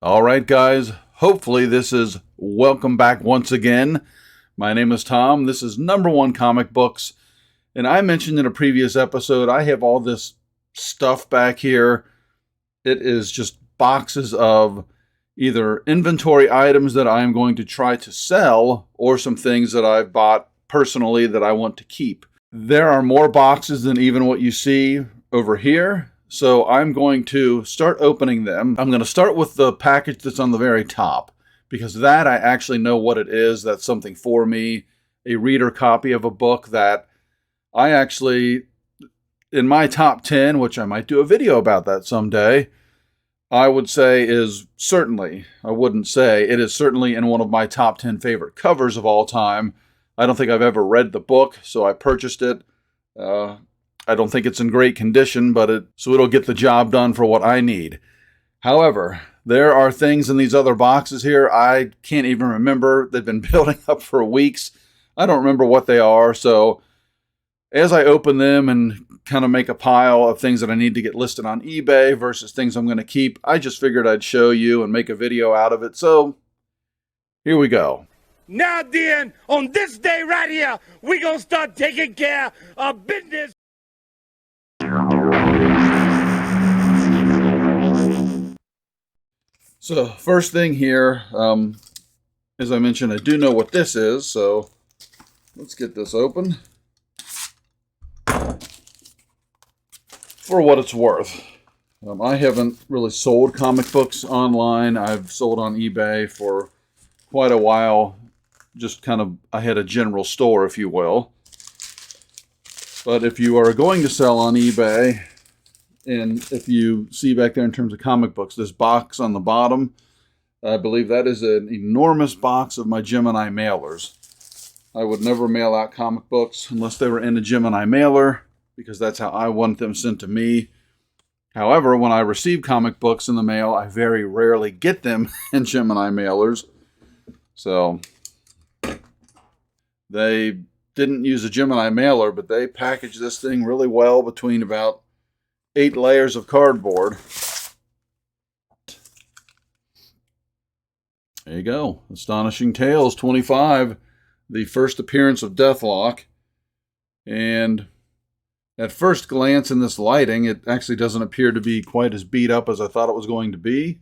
All right, guys. Hopefully, this is welcome back once again. My name is Tom. This is Number One Comic Books. And I mentioned in a previous episode, I have all this stuff back here. It is just boxes of either inventory items that I am going to try to sell or some things that I've bought personally that I want to keep. There are more boxes than even what you see over here. So I'm going to start opening them. I'm going to start with the package that's on the very top, because that I actually know what it is. That's something for me, a reader copy of a book that I actually, in my top 10, which I might do a video about that someday, I would say is certainly, I wouldn't say, it is certainly in one of my top 10 favorite covers of all time. I don't think I've ever read the book, so I purchased it. I don't think it's in great condition, but it'll get the job done for what I need. However, there are things in these other boxes here I can't even remember. They've been building up for weeks. I don't remember what they are. So as I open them and kind of make a pile of things that I need to get listed on eBay versus things I'm going to keep, I just figured I'd show you and make a video out of it. So here we go. Now then, on this day right here, we're going to start taking care of business. So first thing here, as I mentioned, I do know what this is, so let's get this open. For what it's worth, I haven't really sold comic books online. I've sold on eBay for quite a while. Just kind of, I had a general store, if you will. But if you are going to sell on eBay, and if you see back there in terms of comic books, this box on the bottom, I believe that is an enormous box of my Gemini mailers. I would never mail out comic books unless they were in a Gemini mailer, because that's how I want them sent to me. However, when I receive comic books in the mail, I very rarely get them in Gemini mailers. So they didn't use a Gemini mailer, but they packaged this thing really well between about 8 layers of cardboard. There you go. Astonishing Tales 25, the first appearance of Deathlock. And at first glance in this lighting, it actually doesn't appear to be quite as beat up as I thought it was going to be.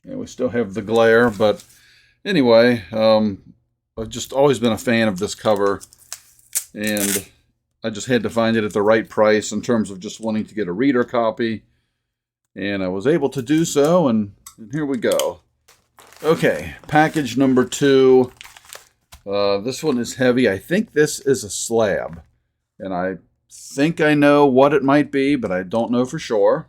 And we still have the glare, but anyway, I've just always been a fan of this cover. And I just had to find it at the right price in terms of just wanting to get a reader copy. And I was able to do so, and here we go. Okay, package number 2. This one is heavy. I think this is a slab. And I think I know what it might be, but I don't know for sure.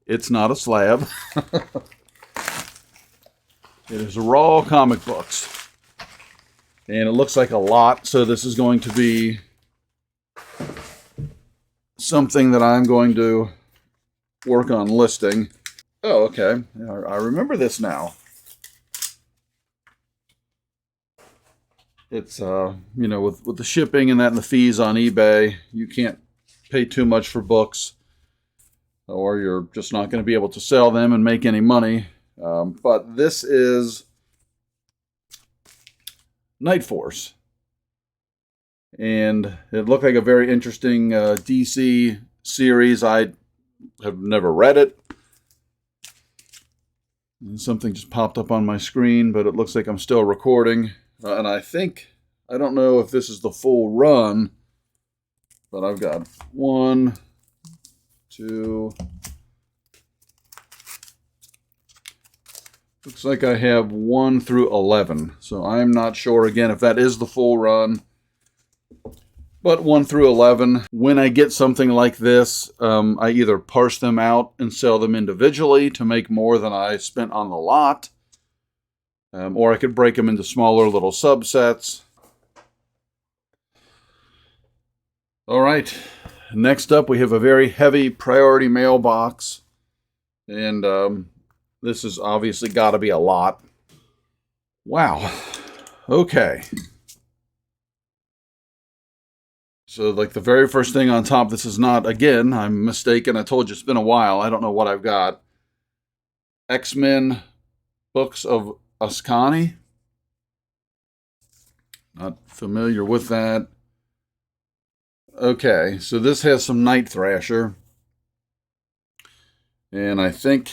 It's not a slab. It is raw comic books. And it looks like a lot, so this is going to be something that I'm going to work on listing. Oh, okay. I remember this now. It's, with the shipping and that and the fees on eBay, you can't pay too much for books, or you're just not going to be able to sell them and make any money. But this is Night Force. And it looked like a very interesting DC series. I have never read it. And something just popped up on my screen, but it looks like I'm still recording. And I don't know if this is the full run, but I've got 1, 2... Looks like I have 1 through 11, so I'm not sure, again, if that is the full run. But 1 through 11, when I get something like this, I either parse them out and sell them individually to make more than I spent on the lot, or I could break them into smaller little subsets. All right, next up we have a very heavy priority mail box, and this has obviously got to be a lot. Wow. Okay. So like the very first thing on top, this is not, again, I'm mistaken. I told you it's been a while. I don't know what I've got. X-Men Books of Ascani. Not familiar with that. Okay, so this has some Night Thrasher. And I think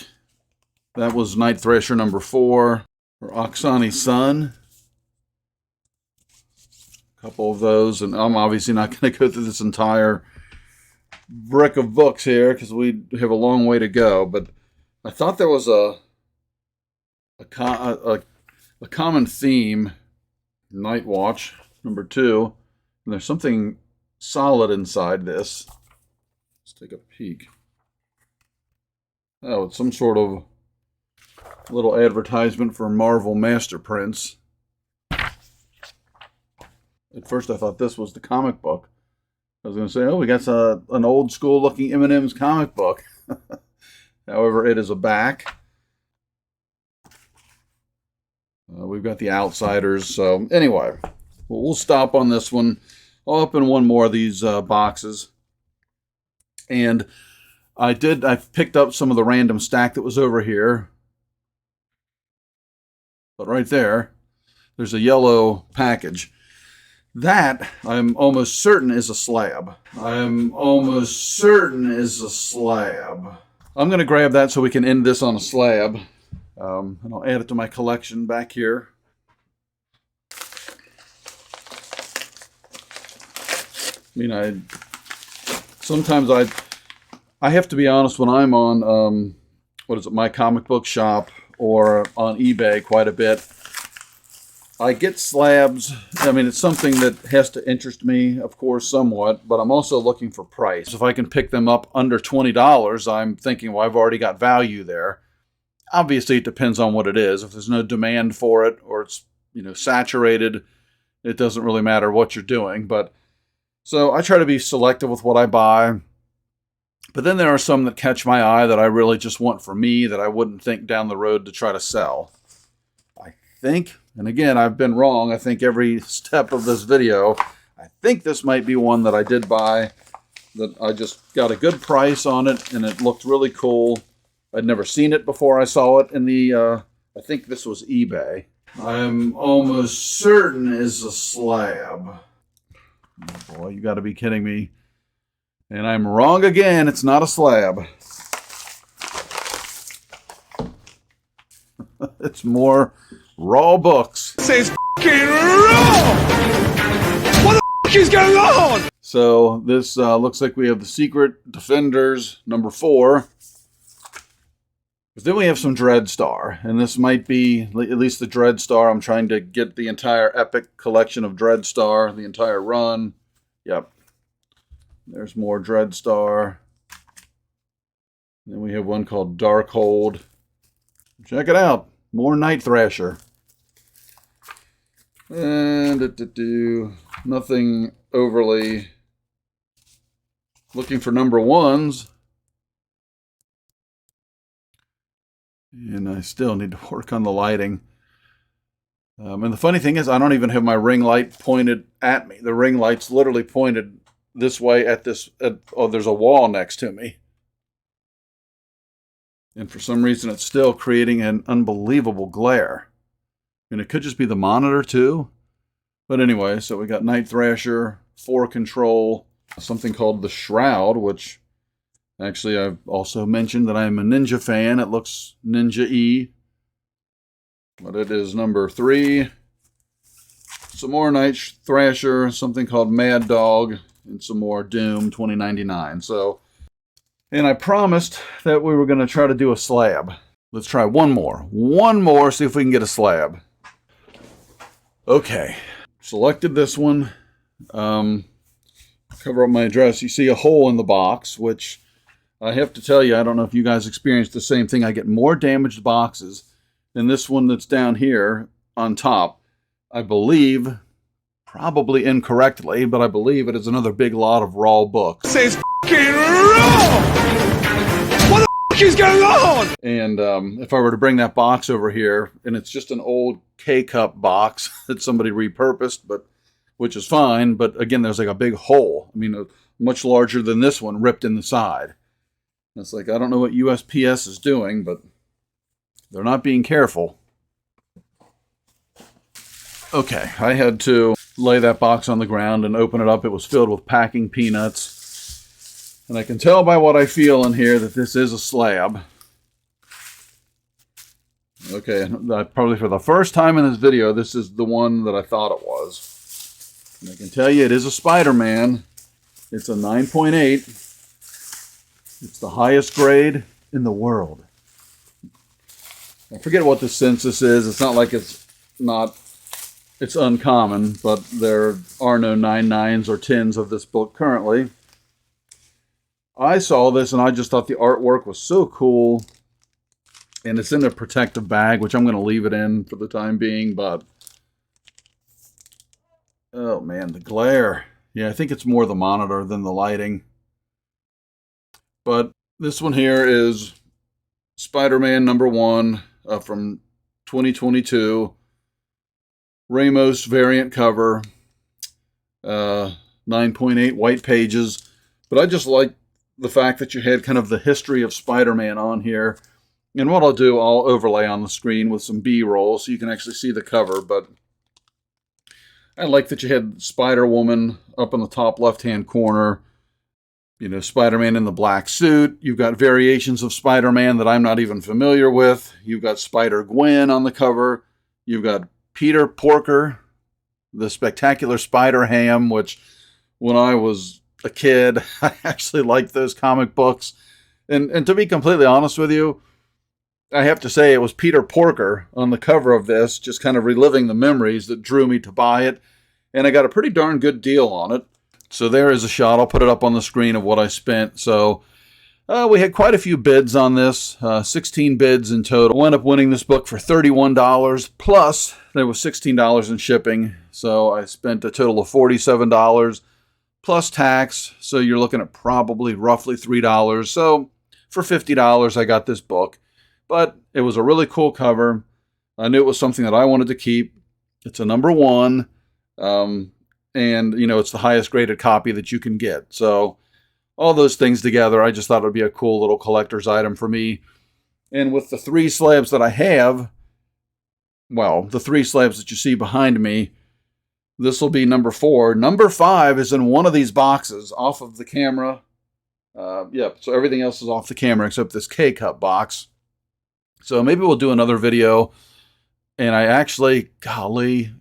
that was Night Thrasher number 4. Or Oksani Sun. A couple of those. And I'm obviously not going to go through this entire brick of books here because we have a long way to go. But I thought there was a common theme. Night Watch number 2. And there's something solid inside this. Let's take a peek. Oh, it's some sort of little advertisement for Marvel Master Prints. At first I thought this was the comic book. I was going to say, oh, we got an old school looking M&M's comic book. However, it is a back. We've got the Outsiders. So anyway, we'll stop on this one. I'll open one more of these boxes. And I picked up some of the random stack that was over here. But right there's a yellow package. That, I'm almost certain, is a slab. I'm going to grab that so we can end this on a slab. And I'll add it to my collection back here. I mean, sometimes I have to be honest, when I'm on, My Comic Book Shop or on eBay quite a bit, I get slabs. I mean, it's something that has to interest me, of course, somewhat, but I'm also looking for price. If I can pick them up under $20, I'm thinking, well, I've already got value there. Obviously, it depends on what it is. If there's no demand for it or it's, saturated, it doesn't really matter what you're doing. But so I try to be selective with what I buy. But then there are some that catch my eye that I really just want for me that I wouldn't think down the road to try to sell. I think, and again, I've been wrong, I think every step of this video, I think this might be one that I did buy, that I just got a good price on it, and it looked really cool. I'd never seen it before I saw it in the, I think this was eBay. I'm almost certain is a slab. Oh boy, you got to be kidding me. And I'm wrong again. It's not a slab. It's more raw books. Says f***ing raw! What the f*** is going on? So this looks like we have the Secret Defenders number 4. But then we have some Dreadstar. And this might be at least the Dreadstar. I'm trying to get the entire epic collection of Dreadstar, the entire run. Yep. There's more Dreadstar. Then we have one called Darkhold. Check it out. More Night Thrasher. And nothing overly looking for number 1s. And I still need to work on the lighting. And the funny thing is, I don't even have my ring light pointed at me. The ring light's literally pointed this way at this, there's a wall next to me. And for some reason, it's still creating an unbelievable glare. And it could just be the monitor too. But anyway, so we got Night Thrasher, 4 Control, something called the Shroud, which actually I've also mentioned that I'm a Ninja fan. It looks Ninja-y. But it is number 3. Some more Night Thrasher, something called Mad Dog, and some more Doom 2099. So, and I promised that we were going to try to do a slab. Let's try one more. One more, see if we can get a slab. Okay. Selected this one. Cover up my address. You see a hole in the box, which I have to tell you, I don't know if you guys experienced the same thing. I get more damaged boxes than this one that's down here on top. I believe, probably incorrectly, but I believe it is another big lot of raw books. Says f***ing raw! What the f*** is going on? And if I were to bring that box over here, and it's just an old K-Cup box that somebody repurposed, but which is fine. But again, there's like a big hole. I mean, much larger than this one, ripped in the side. It's like, I don't know what USPS is doing, but they're not being careful. Okay, I had to lay that box on the ground and open it up. It was filled with packing peanuts. And I can tell by what I feel in here that this is a slab. Okay, probably for the first time in this video, this is the one that I thought it was. And I can tell you it is a Spider-Man. It's a 9.8. It's the highest grade in the world. I forget what the census is. It's not like it's uncommon, but there are no 9.9s or 10s of this book currently. I saw this and I just thought the artwork was so cool. And it's in a protective bag, which I'm going to leave it in for the time being, but oh man, the glare. Yeah, I think it's more the monitor than the lighting. But this one here is Spider-Man #1 from 2022. Ramos variant cover. 9.8 white pages. But I just like the fact that you had kind of the history of Spider-Man on here. And what I'll do, I'll overlay on the screen with some B-roll so you can actually see the cover. But I like that you had Spider-Woman up in the top left-hand corner. You know, Spider-Man in the black suit. You've got variations of Spider-Man that I'm not even familiar with. You've got Spider-Gwen on the cover. You've got Peter Porker, the Spectacular Spider-Ham, which when I was a kid, I actually liked those comic books. And to be completely honest with you, I have to say it was Peter Porker on the cover of this, just kind of reliving the memories that drew me to buy it. And I got a pretty darn good deal on it. So there is a shot. I'll put it up on the screen of what I spent. So we had quite a few bids on this, 16 bids in total. I wound up winning this book for $31, plus there was $16 in shipping. So I spent a total of $47 plus tax. So you're looking at probably roughly $3. So for $50, I got this book. But it was a really cool cover. I knew it was something that I wanted to keep. It's a #1. And, you know, it's the highest graded copy that you can get. So all those things together, I just thought it would be a cool little collector's item for me. And with the 3 slabs that I have, well, the 3 slabs that you see behind me, this will be #4. #5 is in one of these boxes off of the camera. Yep, so everything else is off the camera except this K-Cup box. So maybe we'll do another video. And I actually, golly,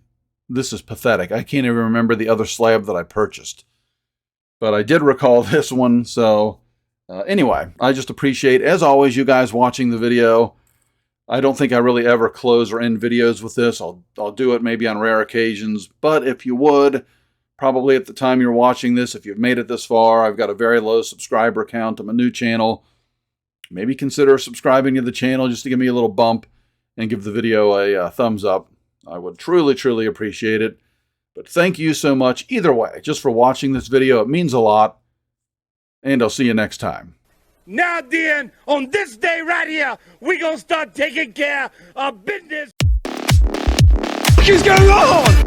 this is pathetic. I can't even remember the other slab that I purchased. But I did recall this one. So anyway, I just appreciate, as always, you guys watching the video. I don't think I really ever close or end videos with this. I'll do it maybe on rare occasions. But if you would, probably at the time you're watching this, if you've made it this far, I've got a very low subscriber count on my new channel. Maybe consider subscribing to the channel just to give me a little bump and give the video a thumbs up. I would truly, truly appreciate it. But thank you so much either way, just for watching this video. It means a lot. And I'll see you next time. Now then, on this day right here, we gonna start taking care of business. What is going on?